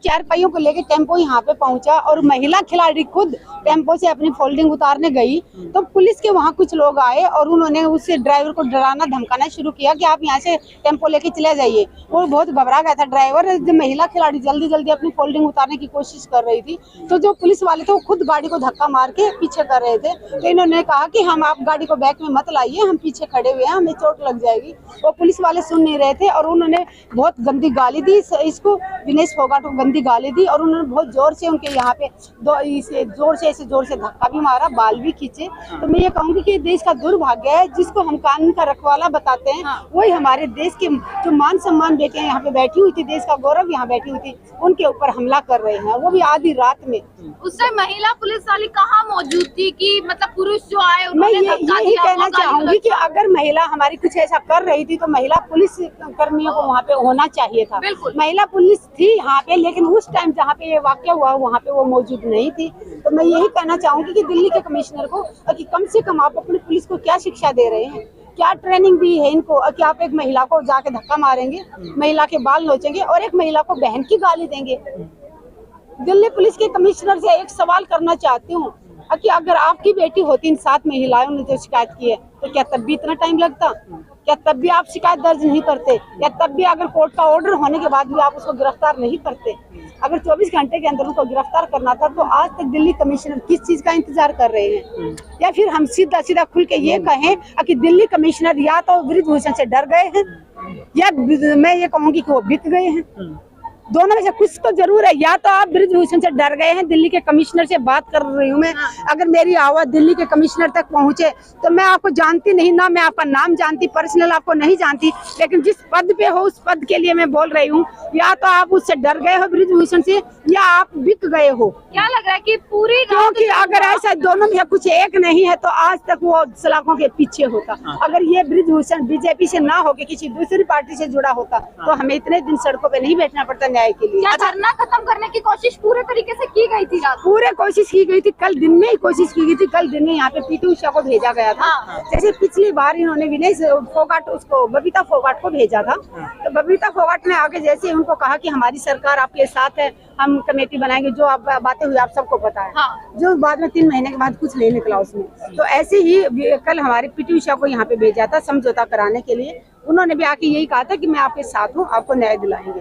4 पहियों को लेके टेम्पो यहाँ पे पहुंचा और महिला खिलाड़ी खुद टेम्पो से अपनी फोल्डिंग उतारने गई तो पुलिस के वहाँ कुछ लोग आए और उन्होंने उससे ड्राइवर को डराना धमकाना शुरू किया कि आप यहाँ से टेम्पो लेके चले जाइए। वो बहुत घबरा गया था ड्राइवर। जब महिला खिलाड़ी जल्दी जल्दी अपनी फोल्डिंग उतारने की कोशिश कर रही थी तो जो पुलिस वाले थे वो खुद गाड़ी को धक्का मार के पीछे कर रहे थे। तो इन्होंने कहा कि हम आप गाड़ी को बैक में मत लाइए, हम पीछे खड़े हुए हैं, हमें चोट लग जाएगी। वो पुलिस वाले सुन नहीं रहे थे और उन्होंने बहुत गंदी गाली दी इसको, विनेश फोगाट को गंदी गाली दी और उन्होंने बहुत जोर से उनके यहाँ पे जोर से धक्का भी मारा, बाल भी खींचे। तो मैं ये कहूँगी कि देश का दुर्भाग्य है, जिसको हम कानून का रखवाला बताते हैं वही हमारे देश के जो मान सम्मान बेटे यहाँ पे बैठी हुई थी, देश का गौरव यहाँ बैठी हुई थी, उनके ऊपर हमला कर रहे हैं, वो भी आधी रात में। उस टाइम महिला पुलिस वाली कहाँ मौजूद थी कि मतलब पुरुष जो आए मैं यही कहना चाहूंगी कि अगर महिला हमारी कुछ ऐसा कर रही थी तो महिला पुलिस कर्मियों को वहाँ पे होना चाहिए था। महिला पुलिस थी यहाँ पे, लेकिन उस टाइम जहाँ पे ये वाकया हुआ वहाँ पे वो मौजूद नहीं थी। तो मैं यही कहना चाहूंगी कि दिल्ली के कमिश्नर को कि कम से कम आप अपनी पुलिस को क्या शिक्षा दे रहे हैं, क्या ट्रेनिंग दी है इनको कि आप एक महिला को जाके धक्का मारेंगे, महिला के बाल नोचेंगे और एक महिला को बहन की गाली देंगे। दिल्ली पुलिस के कमिश्नर से एक सवाल करना चाहती हूँ कि अगर आपकी बेटी होती इन 7 महिलाओं ने जो शिकायत की है तो क्या तब भी इतना टाइम लगता? क्या तब भी आप शिकायत दर्ज नहीं करते? या तब भी अगर कोर्ट का ऑर्डर होने के बाद भी आप उसको गिरफ्तार नहीं करते? अगर 24 घंटे के अंदर उनको गिरफ्तार करना था तो आज तक दिल्ली कमिश्नर किस चीज का इंतजार कर रहे हैं? या फिर हम सीधा सीधा खुल के ये कहें कि दिल्ली कमिश्नर या तो बृजभूषण से डर गए हैं या मैं ये कहूँगी कि वो बीत गए हैं। दोनों में से कुछ तो जरूर है, या तो आप बृजभूषण से डर गए हैं। दिल्ली के कमिश्नर से बात कर रही हूँ मैं, अगर मेरी आवाज दिल्ली के कमिश्नर तक पहुँचे तो मैं आपको जानती नहीं ना, मैं आपका नाम जानती, पर्सनल आपको नहीं जानती, लेकिन जिस पद पे हो उस पद के लिए मैं बोल रही हूँ। या तो आप उससे डर गए हो बृजभूषण से या आप बिक गए हो। क्या लग रहा है कि पूरी, क्योंकि अगर ऐसा दोनों में कुछ एक नहीं है तो आज तक वो सलाखों के पीछे होता। अगर ये बृजभूषण बीजेपी से ना होके किसी दूसरी पार्टी से जुड़ा होता तो हमें इतने दिन सड़कों पे नहीं बैठना पड़ता न्याय के लिए। क्या धरना खत्म करने की कोशिश पूरे तरीके से की गई थी? पूरे कोशिश की गई थी, कल दिन में ही कोशिश की गई थी। कल दिन में यहाँ पे पीटी उषा को भेजा गया था। जैसे पिछली बार इन्होंने विनेश फोगाट उसको बबीता फोगाट को भेजा था, तो बबीता फोगाट ने आगे जैसे उनको कहा कि हमारी सरकार आपके साथ है, हम कमेटी बनाएंगे, जो आप बातें हुई आप सबको पता है, जो बाद में 3 महीने के बाद कुछ नहीं निकला उसमें। तो ऐसे ही कल हमारे पीटी उषा को यहाँ पे भेजा था समझौता कराने के लिए। उन्होंने भी आके यही कहा था कि मैं आपके साथ हूँ, आपको न्याय दिलाएंगे।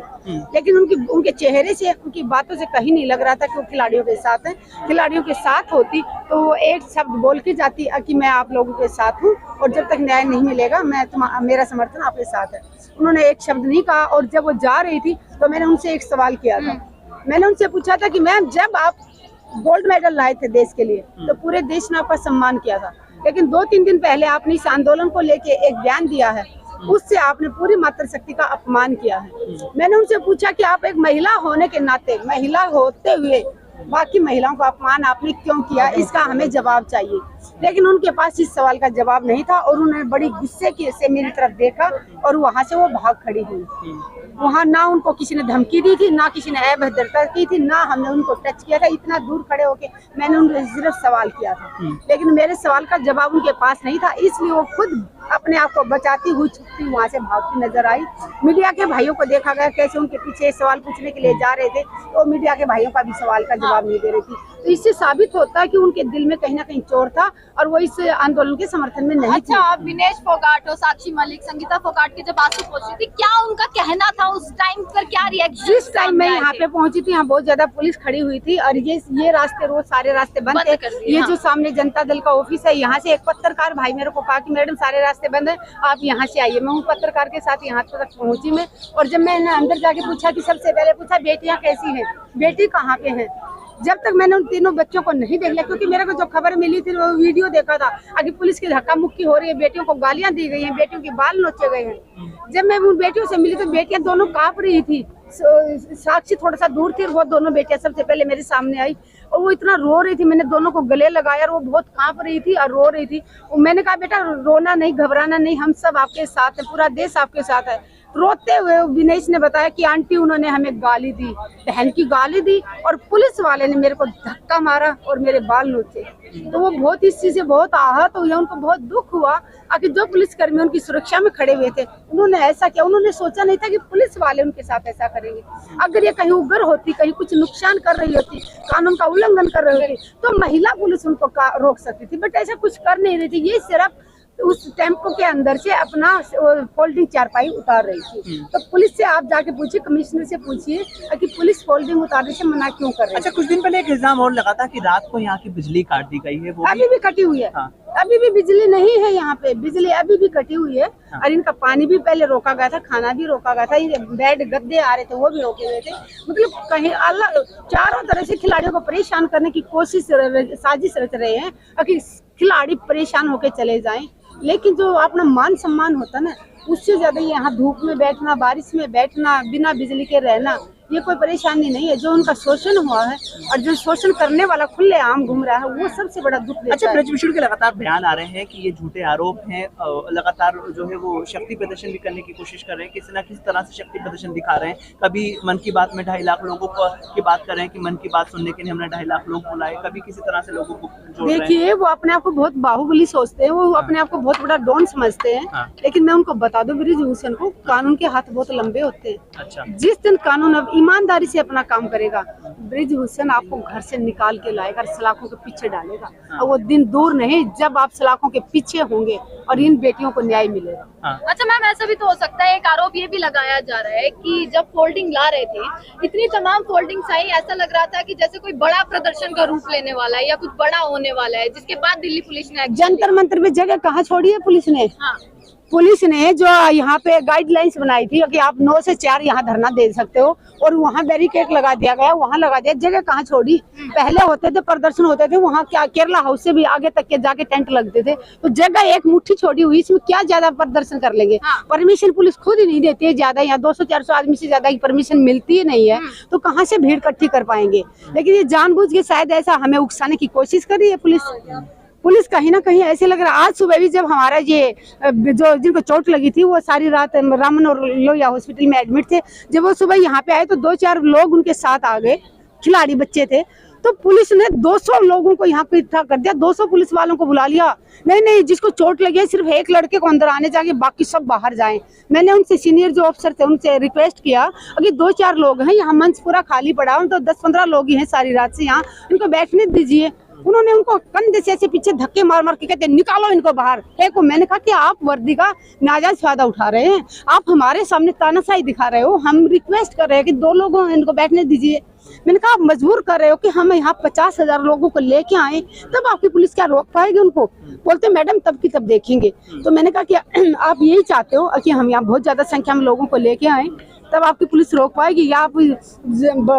लेकिन उनके चेहरे से, उनकी बातों से कहीं नहीं लग रहा था कि वो खिलाड़ियों के साथ हैं। खिलाड़ियों के साथ होती तो वो एक शब्द बोल के जाती कि मैं आप लोगों के साथ हूँ और जब तक न्याय नहीं मिलेगा मेरा समर्थन आपके साथ है। उन्होंने एक शब्द नहीं कहा। और जब वो जा रही थी तो मैंने उनसे एक सवाल किया था। मैंने उनसे पूछा था कि मैम, जब आप गोल्ड मेडल लाए थे देश के लिए तो पूरे देश ने आपका सम्मान किया था, लेकिन 2-3 दिन पहले आपने इस आंदोलन को लेके एक बयान दिया है, उससे आपने पूरी मातृशक्ति का अपमान किया है। मैंने उनसे पूछा कि आप एक महिला होने के नाते, महिला होते हुए बाकी महिलाओं का अपमान आपने क्यों किया, इसका हमें जवाब चाहिए। लेकिन उनके पास इस सवाल का जवाब नहीं था और उन्होंने बड़ी गुस्से से मेरी तरफ देखा और वहां से वो भाग खड़ी हुई। वहाँ ना उनको किसी ने धमकी दी थी, ना किसी ने अभद्रता की थी, ना हमने उनको टच किया था। इतना दूर खड़े होके मैंने उनसे सिर्फ सवाल किया था, लेकिन मेरे सवाल का जवाब उनके पास नहीं था, इसलिए वो खुद अपने आप को बचाती हुई छुपती वहाँ से भागती नजर आई। मीडिया के भाइयों को देखा गया कैसे उनके पीछे सवाल पूछने के लिए जा रहे थे, तो मीडिया के भाइयों का भी सवाल का जवाब नहीं दे रही थी। तो इससे साबित होता है कि उनके दिल में कहीं ना कहीं चोर था और वो इस आंदोलन के समर्थन में नहीं। अच्छा, विनेश फोगाट और साक्षी मलिक, संगीता फोगाट के जब आंसू पहुंची थी, क्या उनका कहना था उस टाइम पर, क्या रिएक्शन? जिस टाइम मैं यहाँ पे पहुंची थी यहाँ बहुत ज्यादा पुलिस खड़ी हुई थी और ये रास्ते रोज सारे रास्ते बंद थे। ये जो सामने जनता दल का ऑफिस है, यहाँ से एक पत्रकार भाई मेरे को कहा कि मैडम सारे रास्ते बंद है, आप यहाँ से आइए। मैं उन पत्रकार के साथ यहाँ तक पहुंची मैं, और जब मैंने अंदर जाके पूछा कि सबसे पहले पूछा बेटियाँ कैसी हैं, बेटी कहाँ पे है। जब तक मैंने उन तीनों बच्चों को नहीं देख लिया, क्योंकि मेरे को जो खबर मिली थी वो वीडियो देखा था कि पुलिस की धक्का मुक्की हो रही है, बेटियों को गालियां दी गई हैं, बेटियों के बाल नोचे गए हैं। जब मैं उन बेटियों से मिली तो बेटियां दोनों कांप रही थी। साक्षी थोड़ा सा दूर थी, वो दोनों बेटियां सबसे पहले मेरे सामने आई और वो इतना रो रही थी। मैंने दोनों को गले लगाया और वो बहुत कांप रही थी और रो रही थी। मैंने कहा बेटा रोना नहीं, घबराना नहीं, हम सब आपके साथ हैं, पूरा देश आपके साथ है। रोते हुए विनेश ने बताया कि आंटी उन्होंने हमें गाली दी, बहन की गाली दी और पुलिस वाले ने मेरे को धक्का मारा और मेरे बाल नोचे। तो वो बहुत इस चीज से बहुत आहत हुए, उनको बहुत दुख हुआ। आखिर जो पुलिसकर्मी उनकी सुरक्षा में खड़े हुए थे उन्होंने ऐसा किया, उन्होंने सोचा नहीं था कि पुलिस वाले उनके साथ ऐसा करेंगे। अगर ये कहीं उग्र होती, कहीं कुछ नुकसान कर रही होती, कानून का उल्लंघन कर रही होती तो महिला पुलिस उनको रोक सकती थी, बट ऐसा कुछ कर नहीं रही थी। ये सिर्फ उस टेम्पो के अंदर से अपना फोल्डिंग चारपाई उतार रही थी। तो पुलिस से आप जाके पूछिए, कमिश्नर से पूछिए कि पुलिस फोल्डिंग उतारने से मना क्यों कर रही है। अच्छा, कुछ दिन पहले एक इल्जाम और लगा था कि रात को यहाँ की बिजली काट दी गई है, वो अभी भी कटी हुई है। हाँ। अभी भी बिजली नहीं है यहाँ पे, बिजली अभी भी कटी हुई है। हाँ। और इनका पानी भी पहले रोका गया था, खाना भी रोका गया था, बेड गद्दे आ रहे थे वो भी रोके हुए थे। मतलब कहीं अलग चारों तरह से खिलाड़ियों को परेशान करने की कोशिश, साजिश रच रहे हैं कि खिलाड़ी परेशान होके चले जाएं। लेकिन जो अपना मान सम्मान होता ना, उससे ज्यादा यहाँ धूप में बैठना, बारिश में बैठना, बिना बिजली के रहना, ये कोई परेशानी नहीं है। जो उनका शोषण हुआ है और जो शोषण करने वाला खुले आम घूम रहा है, वो सबसे बड़ा दुख देता है। अच्छा, ब्रजभूषण के लगातार बयान आ रहे हैं कि ये झूठे आरोप हैं, लगातार जो है वो शक्ति प्रदर्शन भी करने की कोशिश कर रहे हैं, किसी न किसी तरह से शक्ति प्रदर्शन दिखा रहे हैं। कभी मन की बात में 2.5 लाख लोगों की बात कर रहे हैं कि मन की बात सुनने के लिए हमने 2.5 लाख लोग बुलाए, कभी किसी तरह से लोगों को जोड़ रहे हैं। देखिए, वो अपने आप को बहुत बाहुबली सोचते हैं, वो अपने आप को बहुत बड़ा डॉन समझते हैं। लेकिन मैं उनको बता दूं, ब्रजभूषण को कानून के हाथ बहुत लंबे होते हैं। अच्छा। जिस दिन कानून अब ईमानदारी से अपना काम करेगा, ब्रजभूषण आपको घर से निकाल के लाएगा, सलाखों के पीछे डालेगा। और वो दिन दूर नहीं जब आप सलाखों के पीछे होंगे और इन बेटियों को न्याय मिलेगा। अच्छा मैम, ऐसा भी तो हो सकता है, एक आरोप ये भी लगाया जा रहा है कि जब फोल्डिंग ला रहे थे, इतनी तमाम फोल्डिंग्स आई, ऐसा लग रहा था कि जैसे कोई बड़ा प्रदर्शन का रूप लेने वाला है या कुछ बड़ा होने वाला है, जिसके बाद दिल्ली पुलिस ने जंतर मंतर पे जगह कहाँ छोड़ी है पुलिस ने? हाँ। पुलिस ने जो यहाँ पे गाइडलाइंस बनाई थी कि आप 9 से 4 यहाँ धरना दे सकते हो, और वहाँ बैरिकेड लगा दिया गया, वहाँ लगा दिया। जगह कहाँ छोड़ी? पहले होते थे प्रदर्शन होते थे, वहाँ क्या केरला हाउस से भी आगे तक के जाके टेंट लगते थे, तो जगह एक मुट्ठी छोड़ी हुई, इसमें क्या ज्यादा प्रदर्शन कर लेंगे? परमिशन पुलिस खुद ही नहीं देती है ज्यादा, यहाँ 200-400 आदमी से ज्यादा की परमिशन मिलती ही नहीं है, तो कहाँ से भीड़ इकट्ठी कर पाएंगे? लेकिन ये जानबूझ के शायद ऐसा हमें उकसाने की कोशिश कर रही है पुलिस कहीं ना कहीं ऐसे लग रहा है। आज सुबह भी जब हमारा ये जो जिनको चोट लगी थी वो सारी रात रामन और लोहिया हॉस्पिटल में एडमिट थे, जब वो सुबह यहाँ पे आए तो 2-4 लोग उनके साथ आ गए, खिलाड़ी बच्चे थे, तो पुलिस ने 200 लोगों को यहाँ पे इकट्ठा कर दिया, 200 पुलिस वालों को बुला लिया। नहीं, जिसको चोट लगी है सिर्फ एक लड़के को अंदर आने जाके, बाकी सब बाहर जाएं। मैंने उनसे सीनियर जो अफसर थे उनसे रिक्वेस्ट किया, अगर 2-4 लोग हैं, यहाँ मंच पूरा खाली पड़ा है, तो 10-15 लोग ही हैं सारी रात से यहाँ, इनको बैठने दीजिए। उन्होंने उनको कंधे से ऐसे पीछे धक्के मार मार के कहते निकालो इनको बाहर। एक को मैंने कहा कि आप वर्दी का नाजायज फायदा उठा रहे हैं, आप हमारे सामने तानाशाही दिखा रहे हो, हम रिक्वेस्ट कर रहे हैं कि 2 लोगों इनको बैठने दीजिए। मैंने कहा आप मजबूर कर रहे हो कि हम यहाँ 50,000 लोगों को लेके आए, तब आपकी पुलिस क्या रोक पाएगी उनको? बोलते मैडम तब की तब देखेंगे। तो मैंने कहा कि आप यही चाहते हो कि हम यहाँ बहुत ज्यादा संख्या में लोगों को लेके आए, तब आपकी पुलिस रोक पाएगी, या आप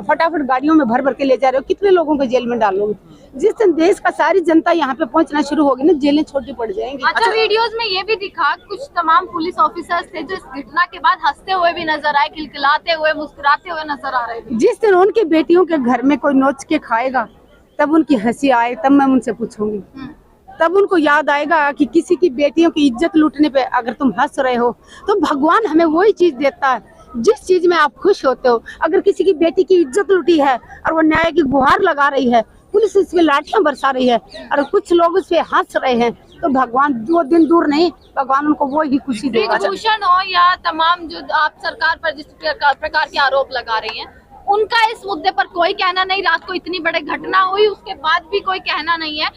फटाफट गाड़ियों में भर भर के ले जा रहे हो? कितने लोगों को जेल में डालोगे? जिस दिन देश का सारी जनता यहाँ पे पहुँचना शुरू होगी ना, जेलें छोटी पड़ जाएंगी। अच्छा, वीडियोस में ये भी दिखा कुछ तमाम पुलिस ऑफिसर्स थे जो इस घटना के बाद हंसते हुए भी नजर आए, खिलखिलाते हुए, मुस्कुराते हुए नजर आ रहे थे। जिस दिन उनकी बेटियों के घर में कोई नोच के खाएगा, तब उनकी हंसी आए, तब मैं उनसे पूछूंगी, तब उनको याद आएगा कि किसी की बेटियों की इज्जत लूटने पे अगर तुम हंस रहे हो तो भगवान हमें वही चीज देता है जिस चीज में आप खुश होते हो। अगर किसी की बेटी की इज्जत लूटी है और वो न्याय की गुहार लगा रही है, पुलिस इस पे लाठियां बरसा रही है और कुछ लोग उस पे हंस रहे हैं, तो भगवान वो दिन दूर नहीं, भगवान उनको वो ही खुशी देगा। ब्रजभूषण हो या तमाम जो आप सरकार पर जिस प्रकार के आरोप लगा रही हैं, उनका इस मुद्दे पर कोई कहना नहीं। रात को इतनी बड़ी घटना हुई, उसके बाद भी कोई कहना नहीं है,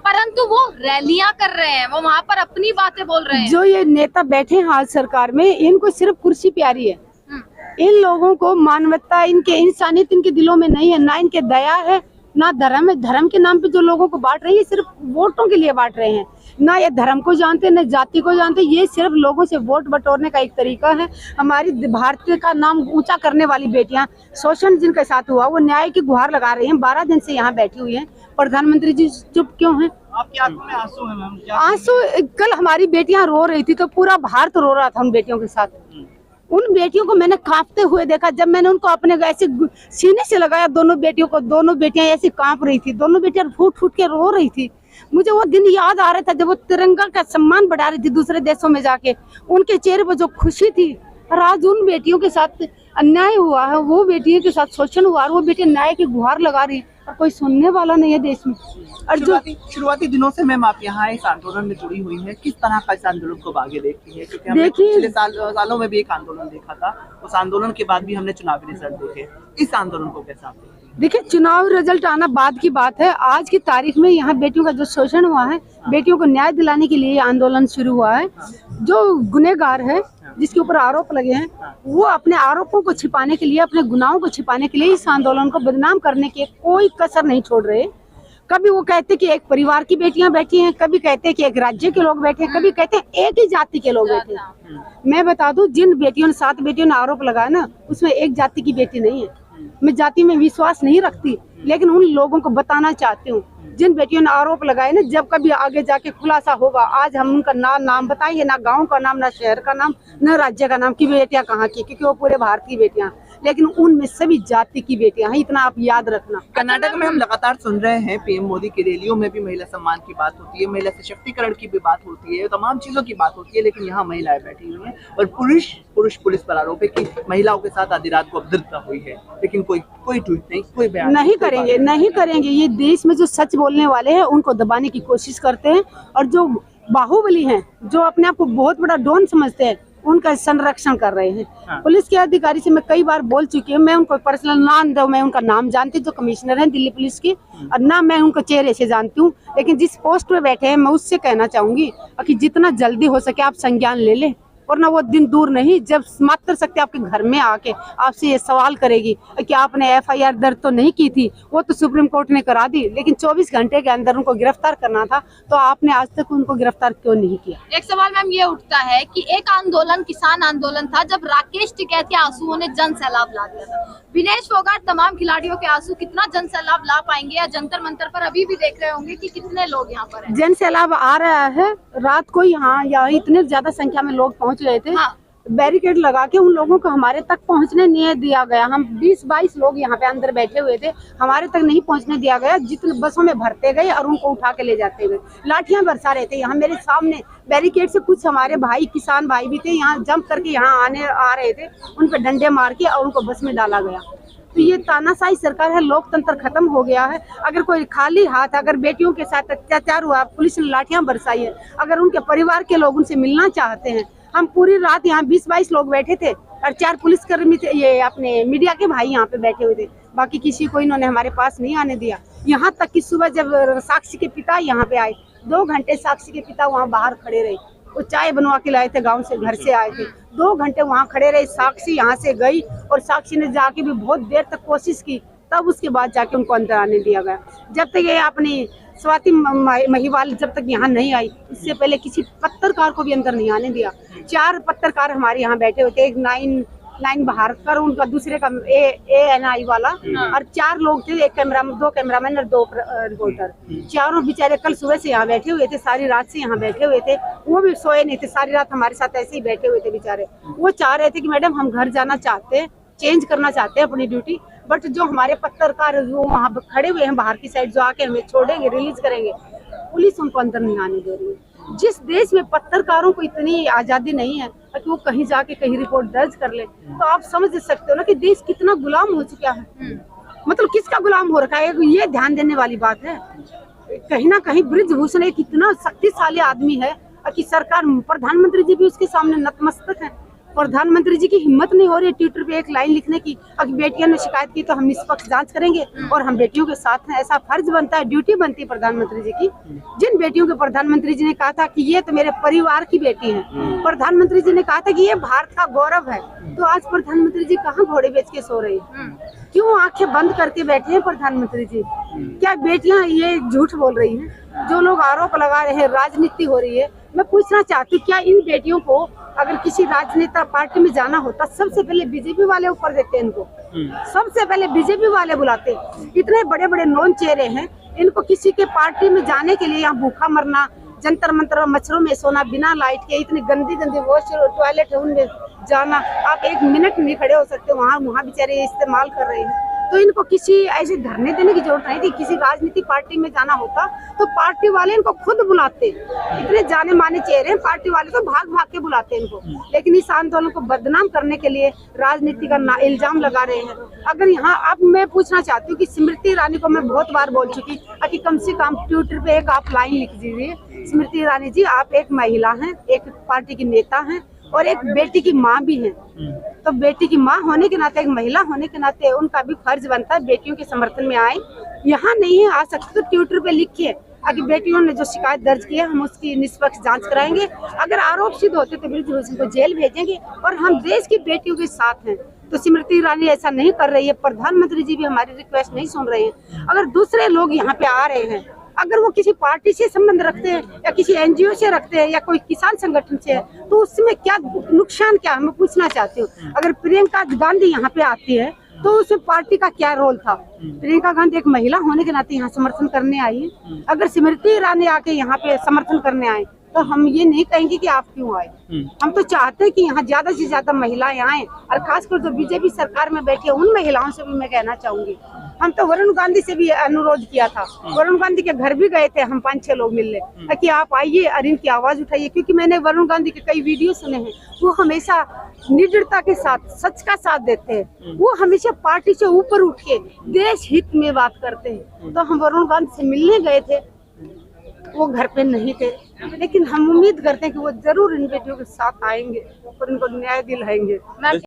परंतु वो रैलियां कर रहे हैं, वो वहाँ पर अपनी बातें बोल रहे हैं। जो ये नेता बैठे हैं आज सरकार में, इनको सिर्फ कुर्सी प्यारी है। इन लोगों को मानवता, इनके इंसानियत इनके दिलों में नहीं है, ना इनके दया है ना धर्म है। धर्म के नाम पे जो लोगों को बांट रही है सिर्फ वोटों के लिए बांट रहे हैं, ना ये धर्म को जानते न जाति को जानते। ये सिर्फ लोगों से वोट बटोरने का एक तरीका है। हमारी भारतीय का नाम ऊंचा करने वाली बेटियां, शोषण जिनके साथ हुआ, वो न्याय की गुहार लगा रही हैं। 12 दिन से यहाँ बैठी हुई हैं। प्रधानमंत्री जी चुप क्यों हैं? आपकी आंखों में आंसू है मैम? आंसू, कल हमारी बेटियां रो रही थी तो पूरा भारत रो रहा था उन बेटियों के साथ। उन बेटियों को मैंने कांपते हुए देखा, जब मैंने उनको अपने ऐसे सीने से लगाया दोनों बेटियों को, दोनों बेटियां ऐसी कांप रही थी, दोनों बेटियां फूट फूट के रो रही थी। मुझे वो दिन याद आ रहा था जब वो तिरंगा का सम्मान बढ़ा रही थी दूसरे देशों में जाके, उनके चेहरे पर जो खुशी थी और आज उन बेटियों के साथ अन्याय हुआ है, वो बेटियों के साथ शोषण हुआ है, वो बेटी न्याय की गुहार लगा रही है और कोई सुनने वाला नहीं है देश में। और जो शुरुआती दिनों से मैम आप यहाँ इस आंदोलन में जुड़ी हुई हैं, किस तरह का इस आंदोलन को आगे देखती है? क्योंकि हमने पिछले सालों में भी एक आंदोलन देखा था, उस आंदोलन के बाद भी हमने चुनावी रिजल्ट देखे, इस आंदोलन को कैसा आप देखती हैं? देखिए, चुनाव रिजल्ट आना बाद की बात है। आज की तारीख में यहाँ बेटियों का जो शोषण हुआ है, बेटियों को न्याय दिलाने के लिए ये आंदोलन शुरू हुआ है। जो गुनहगार है, जिसके ऊपर आरोप लगे हैं, वो अपने आरोपों को छिपाने के लिए, अपने गुनाहों को छिपाने के लिए इस आंदोलन को बदनाम करने के कोई कसर नहीं छोड़ रहे। कभी वो कहते कि एक परिवार की बेटियां बैठी हैं, कभी कहते कि एक राज्य के लोग बैठे हैं, कभी कहते हैं एक ही जाति के लोग बैठे हैं। मैं बता दूं, जिन बेटियों ने 7 बेटियों ने आरोप लगाया ना, उसमें एक जाति की बेटी नहीं है। मैं जाति में विश्वास नहीं रखती, लेकिन उन लोगों को बताना चाहती हूँ, जिन बेटियों ने आरोप लगाए ना, जब कभी आगे जाके खुलासा होगा, आज हम उनका नाम बताएंगे, ना गांव का नाम, ना शहर का नाम, ना राज्य का नाम कि बेटियां कहाँ की, क्योंकि वो पूरे भारत की बेटियां, लेकिन उनमें सभी जाति की बेटियां हैं, इतना आप याद रखना। कर्नाटक में हम लगातार सुन रहे हैं, पीएम मोदी की रैलियों में भी महिला सम्मान की बात होती है, महिला सशक्तिकरण की भी बात होती है, तमाम चीजों की बात होती है, लेकिन यहाँ महिलाएं बैठी हुई हैं और पुलिस पर आरोप है कि महिलाओं के साथ आधी रात को अभद्रता हुई है, लेकिन कोई ट्वीट नहीं, कोई बयान नहीं करेंगे। ये देश में जो सच बोलने वाले हैं उनको दबाने की कोशिश करते हैं, और जो बाहुबली हैं, जो अपने आप को बहुत बड़ा डॉन समझते हैं, उनका संरक्षण कर रहे हैं। हाँ। पुलिस के अधिकारी से मैं कई बार बोल चुकी हूँ, मैं उनको पर्सनल नाम दो, मैं उनका नाम जानती हूँ, जो कमिश्नर हैं दिल्ली पुलिस की, और ना मैं उनको चेहरे से जानती हूँ, लेकिन जिस पोस्ट पे बैठे हैं मैं उससे कहना चाहूंगी कि जितना जल्दी हो सके आप संज्ञान ले लें, वरना वो दिन दूर नहीं जब मात्र शक्ति आपके घर में आके आपसे ये सवाल करेगी कि आपने एफआईआर दर्ज तो नहीं की थी, वो तो सुप्रीम कोर्ट ने करा दी, लेकिन 24 घंटे के अंदर उनको गिरफ्तार करना था, तो आपने आज तक उनको गिरफ्तार क्यों नहीं किया? एक सवाल मैम ये उठता है कि एक आंदोलन किसान आंदोलन था, जब राकेश टिकैत के आंसुओं ने जन सैलाब ला दिया था। विनेश फोगाट तमाम खिलाड़ियों के आंसू कितना जन सैलाब ला पाएंगे, या जंतर मंतर पर अभी भी देख रहे होंगे कि कितने लोग यहाँ पर हैं? जन सैलाब आ रहा है, रात को यहाँ इतने ज्यादा संख्या में लोग पहुँच रहे थे। हाँ। बैरिकेड लगा के उन लोगों को हमारे तक पहुंचने नहीं दिया गया। हम 20-22 लोग यहाँ पे अंदर बैठे हुए थे, हमारे तक नहीं पहुंचने दिया गया। जितने बसों में भरते गए और उनको उठा के ले जाते गए, लाठियां बरसा रहे थे। यहाँ मेरे सामने बैरिकेड से कुछ हमारे भाई, किसान भाई भी थे, यहाँ जंप करके यहाँ आ रहे थे, उन पे डंडे मार के और उनको बस में डाला गया। तो ये तानाशाही सरकार है, लोकतंत्र खत्म हो गया है। अगर कोई खाली हाथ, अगर बेटियों के साथ अत्याचार हुआ, पुलिस ने लाठियां बरसाई है, अगर उनके परिवार के लोग उनसे मिलना चाहते हैं, हम पूरी रात यहाँ 20-22 लोग बैठे थे और 4 पुलिसकर्मी थे, ये अपने मीडिया के भाई यहाँ पे बैठे हुए थे, बाकी किसी को इन्होंने हमारे पास नहीं आने दिया। यहाँ तक कि सुबह जब साक्षी के पिता यहाँ पे आए, 2 घंटे साक्षी के पिता वहाँ बाहर खड़े रहे, वो चाय बनवा के लाए थे, गांव से, घर से आए थे, 2 घंटे वहाँ खड़े रहे। साक्षी यहाँ से गई और साक्षी ने जाके भी बहुत देर तक कोशिश की, तब उसके बाद जाके उनको अंदर आने दिया गया। जब तक ये अपनी स्वाति महिवाल जब तक यहाँ नहीं आई, इससे पहले किसी पत्रकार को भी अंदर नहीं आने दिया। 4 पत्रकार हमारे यहाँ बैठे हुए थे, एक 9 भारतकर, उनका दूसरे का ANI वाला, और 4 लोग थे, 2 कैमरामैन और 2 रिपोर्टर। चारों बेचारे कल सुबह से यहाँ बैठे हुए थे, सारी रात से यहाँ बैठे हुए थे, वो भी सोए नहीं थे, सारी रात हमारे साथ ऐसे ही बैठे हुए थे बेचारे। वो चाह रहे थे कि मैडम हम घर जाना चाहते हैं, चेंज करना चाहते हैं अपनी ड्यूटी, बट जो हमारे पत्रकार जो वहाँ खड़े हुए हैं बाहर की साइड, जो आके हमें छोड़ेंगे, रिलीज करेंगे, पुलिस उनको अंदर नहीं आने दे रही है। जिस देश में पत्रकारों को इतनी आजादी नहीं है कि वो कहीं जाके कहीं रिपोर्ट दर्ज कर ले, तो आप समझ सकते हो ना कि देश कितना गुलाम हो चुका है। मतलब किसका गुलाम हो रखा है, ये ध्यान देने वाली बात है। कहीं ना कहीं ब्रिजभूषण एक इतना शक्तिशाली आदमी है कि सरकार, प्रधानमंत्री जी भी उसके सामने नतमस्तक है। प्रधानमंत्री जी की हिम्मत नहीं हो रही है ट्विटर पे एक लाइन लिखने की, अगर बेटियों ने शिकायत की तो हम निष्पक्ष जांच करेंगे और हम बेटियों के साथ हैं। ऐसा फर्ज बनता है, ड्यूटी बनती है प्रधानमंत्री जी की। जिन बेटियों के प्रधानमंत्री जी ने कहा था कि ये तो मेरे परिवार की बेटी हैं, प्रधानमंत्री जी ने कहा था कि ये भारत का गौरव है, तो आज प्रधानमंत्री जी कहाँ घोड़े बेच के सो रहे हैं? क्यों आंखें बंद करके बैठे हैं प्रधानमंत्री जी? क्या बेटियां ये झूठ बोल रही हैं? जो लोग आरोप लगा रहे हैं, राजनीति हो रही है, मैं पूछना चाहती हूँ, क्या इन बेटियों को अगर किसी राजनेता पार्टी में जाना होता, सबसे पहले बीजेपी वाले ऊपर देते इनको, सबसे पहले बीजेपी वाले बुलाते। इतने बड़े बड़े नॉन चेहरे हैं, इनको किसी के पार्टी में जाने के लिए यहाँ भूखा मरना, जंतर मंतर मच्छरों में सोना, बिना लाइट के, इतनी गंदी गंदी वॉश टॉयलेट है उनमें जाना, आप 1 मिनट नहीं खड़े हो सकते, वहाँ बेचारे इस्तेमाल कर रहे हैं। तो इनको किसी ऐसे धरने देने की जरूरत नहीं थी। किसी राजनीतिक पार्टी में जाना होता तो पार्टी वाले इनको खुद बुलाते। इतने जाने माने चेहरे हैं, पार्टी वाले तो भाग भाग के बुलाते इनको। लेकिन इस आंदोलन को बदनाम करने के लिए राजनीति का इल्जाम लगा रहे हैं। अगर यहाँ अब मैं पूछना चाहती हूँ कि स्मृति ईरानी को मैं बहुत बार बोल चुकी कि कम से कम ट्विटर पे एक आप लाइन लिख दीजिए, स्मृति ईरानी जी आप एक महिला हैं, एक पार्टी की नेता हैं और एक बेटी की माँ भी हैं। तो बेटी की माँ होने के नाते, एक महिला होने के नाते उनका भी फर्ज बनता है बेटियों के समर्थन में आए। यहाँ नहीं है आ सकते तो ट्विटर पे लिखिए कि बेटियों ने जो शिकायत दर्ज की है हम उसकी निष्पक्ष जांच कराएंगे। अगर आरोप सिद्ध होते तो बृजभूषण को जेल भेजेंगे और हम देश की बेटियों के साथ हैं। तो स्मृति ईरानी ऐसा नहीं कर रही है, प्रधानमंत्री जी भी हमारी रिक्वेस्ट नहीं सुन रहे हैं। अगर दूसरे लोग यहाँ पे आ रहे हैं, अगर वो किसी पार्टी से संबंध रखते हैं या किसी एनजीओ से रखते हैं या कोई किसान संगठन से है, तो उसमें क्या नुकसान क्या है मैं पूछना चाहती हूँ। अगर प्रियंका गांधी यहाँ पे आती है तो उस पार्टी का क्या रोल था? प्रियंका गांधी एक महिला होने के नाते यहाँ समर्थन करने आई है। अगर स्मृति ईरानी आके यहाँ पे समर्थन करने आए तो हम ये नहीं कहेंगे कि आप क्यों आए। हम तो चाहते हैं कि यहाँ ज्यादा से ज्यादा महिलाएं आए और खासकर जो बीजेपी सरकार में बैठी है उन महिलाओं से भी मैं कहना चाहूंगी। हम तो वरुण गांधी से भी अनुरोध किया था, वरुण गांधी के घर भी गए थे हम 5-6 लोग मिलने कि आप आइए और इनकी आवाज उठाइए, क्योंकि मैंने वरुण गांधी के कई वीडियो सुने हैं। वो हमेशा निडरता के साथ सच का साथ देते हैं। वो हमेशा पार्टी से ऊपर उठ के देश हित में बात करते हैं। तो हम वरुण गांधी से मिलने गए थे, वो घर पे नहीं थे, लेकिन हम उम्मीद करते हैं कि वो जरूर इन बेटियों के साथ आएंगे और इनको न्याय दिलाएंगे।